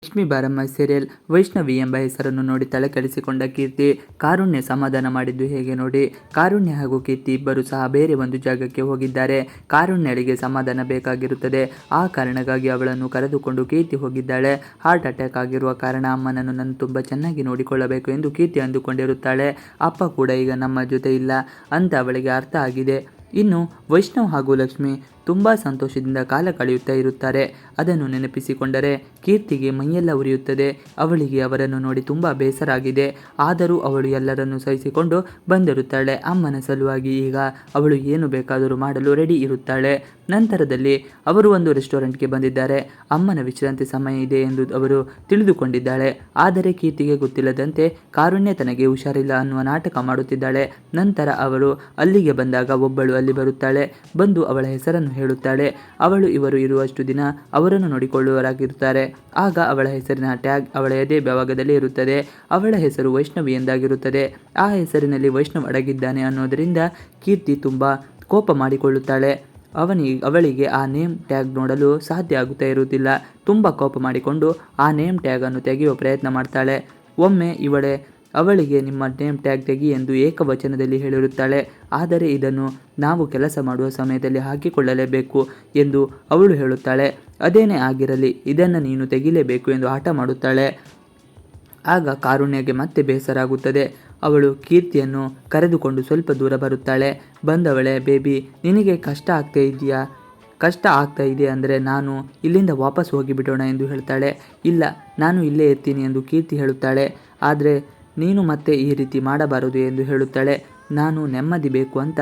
ಲಕ್ಷ್ಮೀ ಬಾರಮ್ಮ ಸೀರಿಯಲ್ ವೈಷ್ಣವಿ ಎಂಬ ಹೆಸರನ್ನು ನೋಡಿ ತಲೆಕೆಡಿಸಿಕೊಂಡ ಕೀರ್ತಿ ಕಾರುಣ್ಯ ಸಮಾಧಾನ ಮಾಡಿದ್ದು ಹೇಗೆ ನೋಡಿ. ಕಾರುಣ್ಯ ಹಾಗೂ ಕೀರ್ತಿ ಇಬ್ಬರು ಸಹ ಬೇರೆ ಒಂದು ಜಾಗಕ್ಕೆ ಹೋಗಿದ್ದಾರೆ. ಕಾರುಣ್ಯಳಿಗೆ ಸಮಾಧಾನ ಬೇಕಾಗಿರುತ್ತದೆ. ಆ ಕಾರಣಕ್ಕಾಗಿ ಅವಳನ್ನು ಕರೆದುಕೊಂಡು ಕೀರ್ತಿ ಹೋಗಿದ್ದಾಳೆ. ಹಾರ್ಟ್ ಅಟ್ಯಾಕ್ ಆಗಿರುವ ಕಾರಣ ಅಮ್ಮನನ್ನು ನಾನು ತುಂಬ ಚೆನ್ನಾಗಿ ನೋಡಿಕೊಳ್ಳಬೇಕು ಎಂದು ಕೀರ್ತಿ ಅಂದುಕೊಂಡಿರುತ್ತಾಳೆ. ಅಪ್ಪ ಕೂಡ ಈಗ ನಮ್ಮ ಜೊತೆ ಇಲ್ಲ ಅಂತ ಅವಳಿಗೆ ಅರ್ಥ ಆಗಿದೆ. ಇನ್ನು ವೈಷ್ಣವ್ ಹಾಗೂ ಲಕ್ಷ್ಮಿ ತುಂಬ ಸಂತೋಷದಿಂದ ಕಾಲ ಕಳೆಯುತ್ತಾ ಇರುತ್ತಾರೆ. ಅದನ್ನು ನೆನಪಿಸಿಕೊಂಡರೆ ಕೀರ್ತಿಗೆ ಮೈಯೆಲ್ಲ ಉರಿಯುತ್ತದೆ. ಅವಳಿಗೆ ಅವರನ್ನು ನೋಡಿ ತುಂಬ ಬೇಸರ ಆಗಿದೆ. ಆದರೂ ಅವಳು ಎಲ್ಲರನ್ನು ಸಹಿಸಿಕೊಂಡು ಬಂದಿರುತ್ತಾಳೆ. ಅಮ್ಮನ ಸಲುವಾಗಿ ಈಗ ಅವಳು ಏನು ಬೇಕಾದರೂ ಮಾಡಲು ರೆಡಿ ಇರುತ್ತಾಳೆ. ನಂತರದಲ್ಲಿ ಅವರು ಒಂದು ರೆಸ್ಟೋರೆಂಟ್ಗೆ ಬಂದಿದ್ದಾರೆ. ಅಮ್ಮನ ವಿಶ್ರಾಂತಿ ಸಮಯ ಇದೆ ಎಂದು ಅವರು ತಿಳಿದುಕೊಂಡಿದ್ದಾಳೆ. ಆದರೆ ಕೀರ್ತಿಗೆ ಗೊತ್ತಿಲ್ಲದಂತೆ ಕಾರುಣ್ಯ ತನಗೆ ಹುಷಾರಿಲ್ಲ ಅನ್ನುವ ನಾಟಕ ಮಾಡುತ್ತಿದ್ದಾಳೆ. ನಂತರ ಅವಳು ಅಲ್ಲಿಗೆ ಬಂದಾಗ ಒಬ್ಬಳು ಅಲ್ಲಿ ಬರುತ್ತಾಳೆ. ಬಂದು ಅವಳ ಹೆಸರನ್ನು ಹೇಳುತ್ತಾಳೆ. ಅವಳು ಇವರು ಇರುವಷ್ಟು ದಿನ ಅವರನ್ನು ನೋಡಿಕೊಳ್ಳುವವರಾಗಿರುತ್ತಾರೆ. ಆಗ ಅವಳ ಹೆಸರಿನ ಟ್ಯಾಗ್ ಅವಳ ಎದೆ ಭಾಗದಲ್ಲಿ ಇರುತ್ತದೆ. ಅವಳ ಹೆಸರು ವೈಷ್ಣವಿ ಎಂದಾಗಿರುತ್ತದೆ. ಆ ಹೆಸರಿನಲ್ಲಿ ವೈಷ್ಣವ್ ಅಡಗಿದ್ದಾನೆ ಅನ್ನೋದರಿಂದ ಕೀರ್ತಿ ತುಂಬ ಕೋಪ ಮಾಡಿಕೊಳ್ಳುತ್ತಾಳೆ. ಅವಳಿಗೆ ಆ ನೇಮ್ ಟ್ಯಾಗ್ ನೋಡಲು ಸಾಧ್ಯ ಆಗುತ್ತಾ ಇರುವುದಿಲ್ಲ. ತುಂಬ ಕೋಪ ಮಾಡಿಕೊಂಡು ಆ ನೇಮ್ ಟ್ಯಾಗನ್ನು ತೆಗೆಯುವ ಪ್ರಯತ್ನ ಮಾಡ್ತಾಳೆ. ಒಮ್ಮೆ ಅವಳಿಗೆ ನಿಮ್ಮ ನೇಮ್ ಟ್ಯಾಗ್ ತೆಗಿ ಎಂದು ಏಕವಚನದಲ್ಲಿ ಹೇಳಿರುತ್ತಾಳೆ. ಆದರೆ ಇದನ್ನು ನಾವು ಕೆಲಸ ಮಾಡುವ ಸಮಯದಲ್ಲಿ ಹಾಕಿಕೊಳ್ಳಲೇಬೇಕು ಎಂದು ಅವಳು ಹೇಳುತ್ತಾಳೆ. ಅದೇನೇ ಆಗಿರಲಿ ಇದನ್ನು ನೀನು ತೆಗಿಲೇಬೇಕು ಎಂದು ಹಠ ಮಾಡುತ್ತಾಳೆ. ಆಗ ಕಾರುಣ್ಯಗೆ ಮತ್ತೆ ಬೇಸರ ಆಗುತ್ತದೆ. ಅವಳು ಕೀರ್ತಿಯನ್ನು ಕರೆದುಕೊಂಡು ಸ್ವಲ್ಪ ದೂರ ಬರುತ್ತಾಳೆ. ಬಂದವಳೆ, ಬೇಬಿ ನಿನಗೆ ಕಷ್ಟ ಆಗ್ತಾ ಇದೆಯಾ ಅಂದರೆ ನಾನು ಇಲ್ಲಿಂದ ವಾಪಸ್ ಹೋಗಿಬಿಡೋಣ ಎಂದು ಹೇಳ್ತಾಳೆ. ಇಲ್ಲ, ನಾನು ಇಲ್ಲೇ ಇರ್ತೀನಿ ಎಂದು ಕೀರ್ತಿ ಹೇಳುತ್ತಾಳೆ. ಆದರೆ ನೀನು ಮತ್ತೆ ಈ ರೀತಿ ಮಾಡಬಾರದು ಎಂದು ಹೇಳುತ್ತಾಳೆ. ನಾನು ನೆಮ್ಮದಿ ಬೇಕು ಅಂತ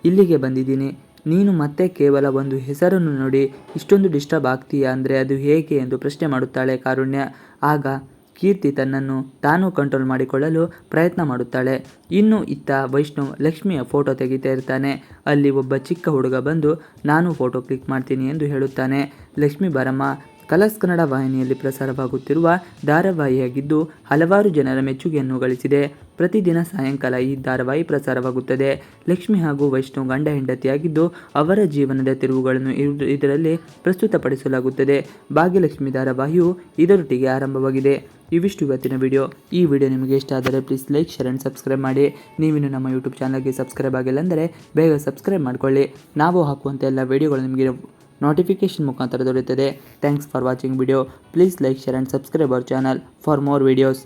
ಇಲ್ಲಿಗೆ ಬಂದಿದ್ದೀನಿ. ನೀನು ಮತ್ತೆ ಕೇವಲ ಒಂದು ಹೆಸರನ್ನು ನೋಡಿ ಇಷ್ಟೊಂದು ಡಿಸ್ಟರ್ಬ್ ಆಗ್ತೀಯಾ ಅಂದರೆ ಅದು ಹೇಗೆ ಎಂದು ಪ್ರಶ್ನೆ ಮಾಡುತ್ತಾಳೆ ಕಾರುಣ್ಯ. ಆಗ ಕೀರ್ತಿ ತನ್ನನ್ನು ತಾನು ಕಂಟ್ರೋಲ್ ಮಾಡಿಕೊಳ್ಳಲು ಪ್ರಯತ್ನ ಮಾಡುತ್ತಾಳೆ. ಇನ್ನು ಇತ್ತ ವೈಷ್ಣವ್ ಲಕ್ಷ್ಮಿಯ ಫೋಟೋ ತೆಗಿತಾ ಇರ್ತಾನೆ. ಅಲ್ಲಿ ಒಬ್ಬ ಚಿಕ್ಕ ಹುಡುಗ ಬಂದು ನಾನು ಫೋಟೋ ಕ್ಲಿಕ್ ಮಾಡ್ತೀನಿ ಎಂದು ಹೇಳುತ್ತಾನೆ. ಲಕ್ಷ್ಮೀ ಬಾರಮ್ಮ ಕಲರ್ಸ್ ಕನ್ನಡ ವಾಹಿನಿಯಲ್ಲಿ ಪ್ರಸಾರವಾಗುತ್ತಿರುವ ಧಾರಾವಾಹಿಯಾಗಿದ್ದು ಹಲವಾರು ಜನರ ಮೆಚ್ಚುಗೆಯನ್ನು ಗಳಿಸಿದೆ. ಪ್ರತಿದಿನ ಸಾಯಂಕಾಲ ಈ ಧಾರಾವಾಹಿ ಪ್ರಸಾರವಾಗುತ್ತದೆ. ಲಕ್ಷ್ಮಿ ಹಾಗೂ ವೈಷ್ಣವ್ ಗಂಡ ಹೆಂಡತಿಯಾಗಿದ್ದು ಅವರ ಜೀವನದ ತಿರುವುಗಳನ್ನು ಇದರಲ್ಲಿ ಪ್ರಸ್ತುತಪಡಿಸಲಾಗುತ್ತದೆ. ಭಾಗ್ಯಲಕ್ಷ್ಮಿ ಧಾರಾವಾಹಿಯು ಇದರೊಟ್ಟಿಗೆ ಆರಂಭವಾಗಿದೆ. ಇವಿಷ್ಟು ಇವತ್ತಿನ ವಿಡಿಯೋ. ಈ ವಿಡಿಯೋ ನಿಮಗೆ ಇಷ್ಟ ಆದರೆ please like, share and subscribe ಮಾಡಿ. ನೀವಿನ್ನು ನಮ್ಮ ಯೂಟ್ಯೂಬ್ ಚಾನಲ್ಗೆ ಸಬ್ಸ್ಕ್ರೈಬ್ ಆಗಿಲ್ಲ ಅಂದರೆ ಬೇಗ ಸಬ್ಸ್ಕ್ರೈಬ್ ಮಾಡಿಕೊಳ್ಳಿ. ನಾವು ಹಾಕುವಂಥ ಎಲ್ಲ ವಿಡಿಯೋಗಳು ನಿಮಗೆ ನೋಟಿಫಿಕೇಶನ್ ಮುಖಾಂತರ ದೊರೆಯುತ್ತದೆ. Thanks for watching video. Please like, share and subscribe our channel for more videos.